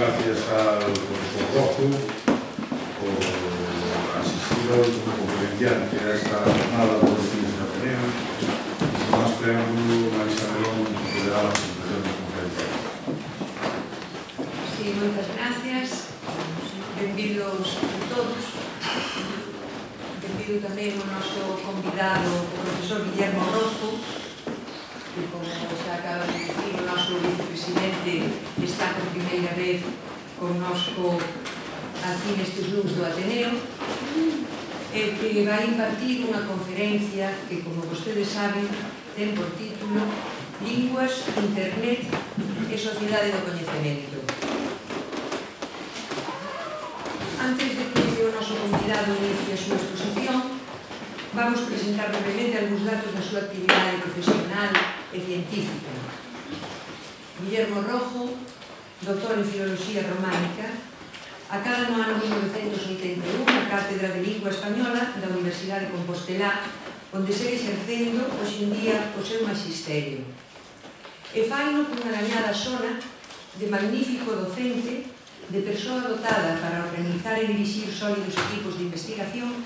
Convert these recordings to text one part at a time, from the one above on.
gracias al profesor Rojo por asistir hoy como conferenciante a esta jornada de los fines de Ateneo. Sin más preámbulo, Marisa Melón le da la presentación de conferencia. Sí, moitas gracias. Benvidos a todos. Benvido tamén o noso convidado, o profesor Guillermo Rojo, que, como xa acaba de dicir, o noso vicepresidente está por primeira vez connosco aquí nestes luns do Ateneo, e que vai impartir unha conferencia que, como vostedes saben, ten por título Linguas, Internet e Sociedade do Coñecemento. Antes de que o noso convidado inicie a súa exposición, vamos presentar brevemente algúns datos da súa actividade profesional e científica. Guillermo Rojo, doctor en Filoloxía Románica, acaba no ano 1981 a Cátedra de Lingua Española da Universidade de Compostela, onde segue exercendo hoxe en día o seu magisterio. E faino cunha gañada sona de magnífico docente, de persoa dotada para organizar e dirixir sólidos equipos de investigación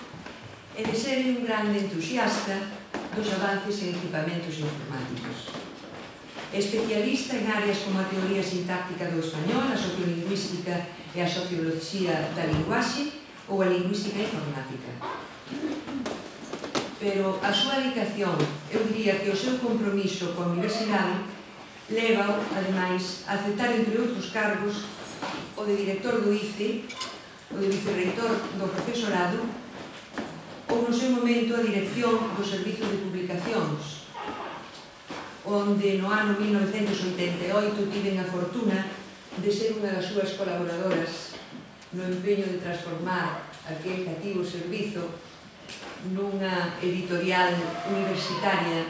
e de ser un grande entusiasta dos avances en equipamentos informáticos. É especialista en áreas como a teoría sintáctica do español, a sociolingüística e a socioloxía da linguaxe ou a lingüística informática. Pero a súa dedicación, eu diría que o seu compromiso coa universidade, leva-o, ademais, a aceptar, entre outros cargos, o de director do ICE, o de vicerreitor do profesorado, ou no seu momento a dirección do Servizo de Publicacións, onde no ano 1988 tiven a fortuna de ser unha das súas colaboradoras no empeño de transformar aquel cativo servizo nunha editorial universitaria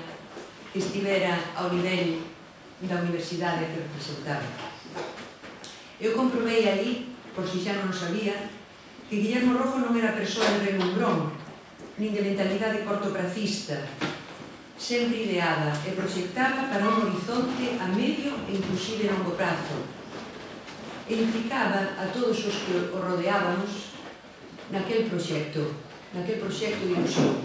que estivera ao nivel da universidade que representaba. Eu comprobei ali, por si xa non o sabía, que Guillermo Rojo non era persoa de relumbrón, nin de mentalidade cortopracista, sempre ideada e proxectada para un horizonte a medio e inclusive longo prazo, e implicaba a todos os que o rodeábamos naquel proxecto de ilusión.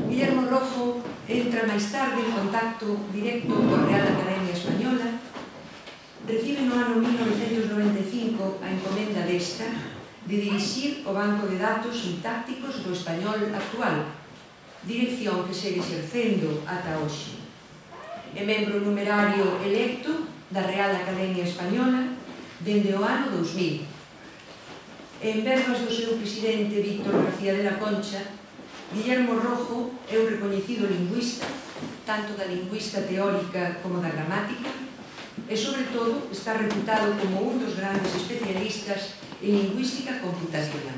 Guillermo Rojo entra máis tarde en contacto directo coa Real Academia Española, recibe no ano 1995 a encomenda desta de dirixir o banco de datos sintácticos do español actual, dirección que segue exercendo ata hoxe. É membro numerario electo da Real Academia Española dende o ano 2000. En verbas do seu presidente Víctor García de la Concha, Guillermo Rojo é un recoñecido lingüista, tanto da lingüista teórica como da gramática, e, sobre todo, está reputado como un dos grandes especialistas en lingüística computacional.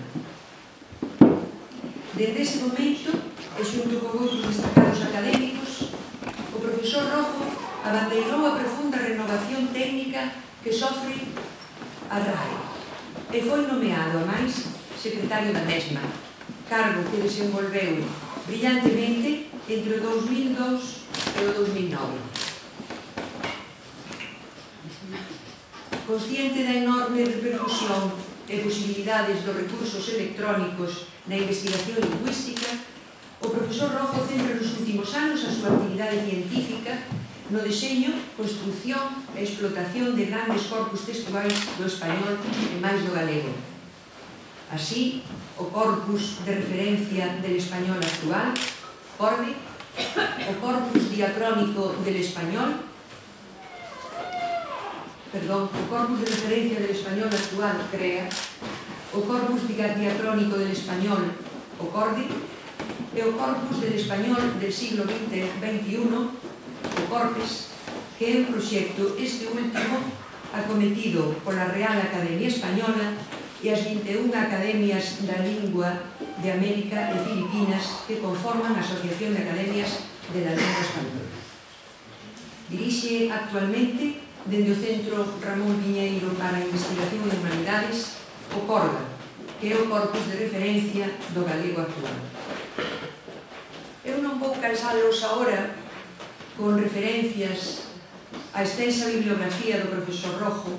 Desde ese momento, e xunto con outros destacados académicos, o profesor Rojo abandeirou a profunda renovación técnica que sofre a RAE e foi nomeado, a máis, secretario da mesma, cargo que desenvolveu brillantemente entre o 2002 e o 2009. Consciente da enorme repercusión e posibilidades dos recursos electrónicos na investigación lingüística, o profesor Rojo centra nos últimos anos a súa actividade científica no deseño, construción e explotación de grandes corpus textuais do español e máis do galego. Así, o corpus de referencia del español actual, CORDE, o corpus diacrónico del español, o corpus de referencia del español actual, CREA, o corpus diacrónico del español, o CORDE, e o corpus del español del siglo XXI, o CORPES, que é un proxecto, este último, acometido pola Real Academia Española e as 21 academias da lingua de América e Filipinas que conforman a Asociación de Academias de la Lengua Española. Dirixe actualmente, dende o Centro Ramón Piñeiro para a Investigación de Humanidades, o CORGA, que é o corpus de referencia do galego actual. Eu non vou cansalos agora con referencias a extensa bibliografía do profesor Rojo,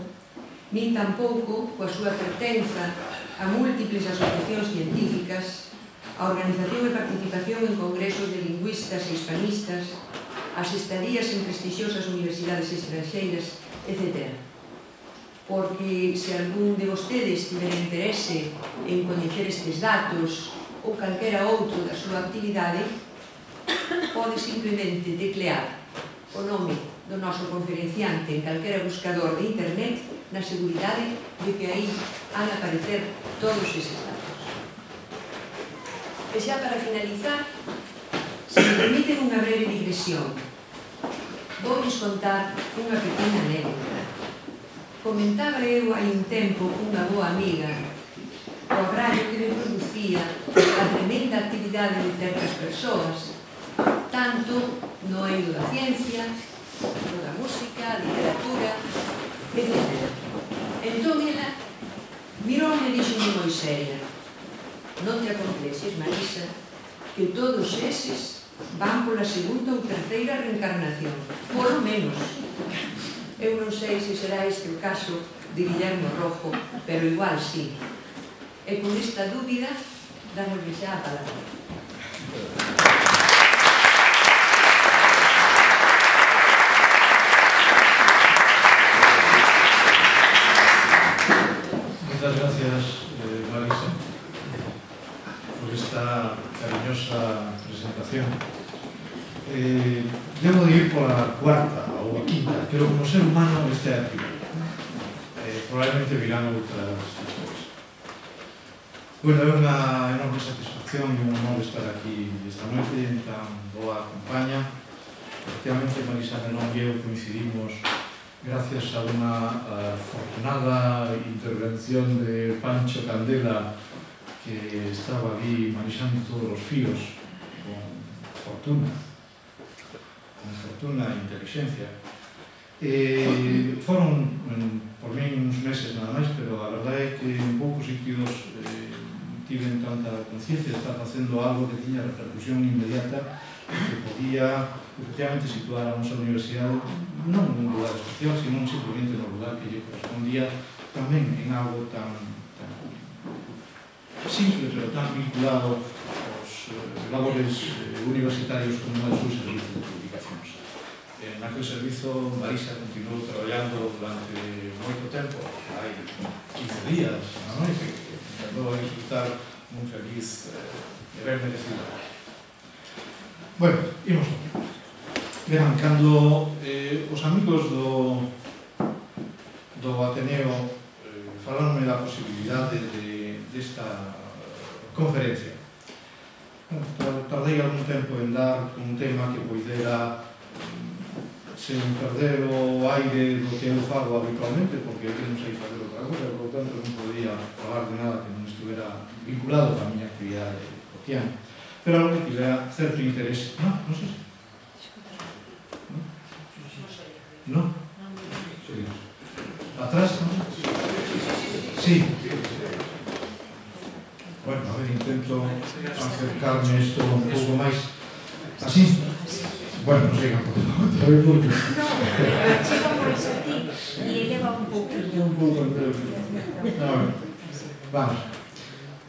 nin tampouco coa súa pertenza a múltiples asociacións científicas, a organización e participación en congresos de lingüistas e hispanistas, as estadías en prestixiosas universidades estranxeiras, etc. Porque se algún de vostedes tiver interese en coñecer estes datos ou calquera outro da súa actividade, pode simplemente teclear o nome do noso conferenciante en calquera buscador de internet na seguridade de que aí han a aparecer todos eses datos. E xa para finalizar, se me permiten unha breve digresión, vou lles contar unha pequena anécdota. Comentaba eu hai un tempo cunha boa amiga o agrario que me producía a tremenda actividade de certas persoas, tanto no eido da ciencia, no da música, a literatura, etc. Entón ela miroume e dixome moi seria: non te acomplexes, Marisa, que todos eses van pola segunda ou terceira reencarnación, polo menos. Eu non sei se será este o caso de Guillermo Rojo, pero igual sí. E con esta dúbida, dámoslle xa a palabra. Muchas gracias, Marisa, por esta cariñosa presentación. Debo de ir por la cuarta ou a quinta, pero como ser humano este é a primera. Probablemente virán outras historias. Bueno, é unha enorme satisfacción e un honor estar aquí esta noite en tan boa compañía. Efectivamente, Marisa Melón e eu coincidimos gracias a unha afortunada intervención de Pancho Candela, que estaba ali manexando todos os fíos con fortuna e inteligencia. Foron por mí uns meses nada máis, pero a verdade é que en poucos sitios tiven tanta conciencia de estar facendo algo que tiña repercusión inmediata e que podía efectivamente situar a nosa universidade non nun lugar especial, sino simplemente no lugar que lle correspondía, tamén en algo tan simple, pero tan vinculado aos labores universitarios como é o seu servizo de publicacións. Naquele servizo, Marisa continuou traballando durante moito tempo, hai 15 días, na noite, que tentou a disfrutar moi feliz de ver merecido. Bueno, imos aquí. Verán, cando os amigos do Ateneo falaronme da posibilidade desta conferencia, tardei algún tempo en dar un tema que poidera sen perder o aire do que eu fago habitualmente, porque eu non sei fazer outra cosa, por tanto non podía falar de nada que non estivera vinculado a miña actividade cotidiana. Pero algo que tivera certo interés. Non sei. Non? Atrás? Sí. Bueno, a ver, intento acercarme isto un pouco máis así. Bueno, non sei a ver por qué. No, chega máis a ti e eleva un pouco. Vamos.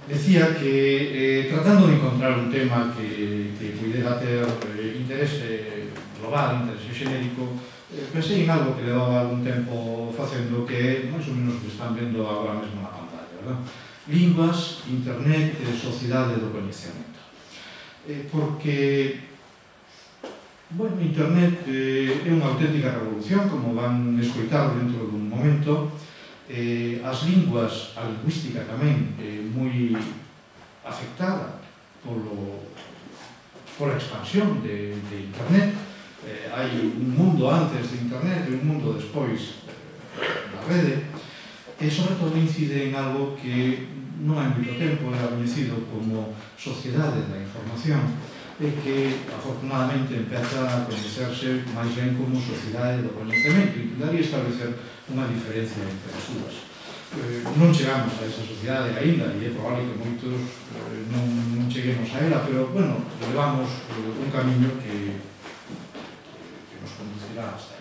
Decía que tratando de encontrar un tema que puidera ter interese global, interese xenérico, pensei en algo que levaba algún tempo facendo, que é máis ou menos o que están vendo agora mesmo na pantalla, verdad? Linguas, internet e sociedade do coñecemento. Porque bueno, internet é unha auténtica revolución, como van escoitar dentro dun momento. As linguas, a lingüística tamén é moi afectada pola expansión de internet. Hai un mundo antes de internet e un mundo despois da rede, e sobre todo incide en algo que non hai moito tempo era coñecido como sociedade da información, e que afortunadamente empeza a coñecerse máis ben como sociedade do coñecemento, e intentaría establecer unha diferencia entre as dúas. Non chegamos a esa sociedade aínda, e é probable que moitos non cheguemos a ela, pero, bueno, levamos un camiño que nos conducirá hasta aí.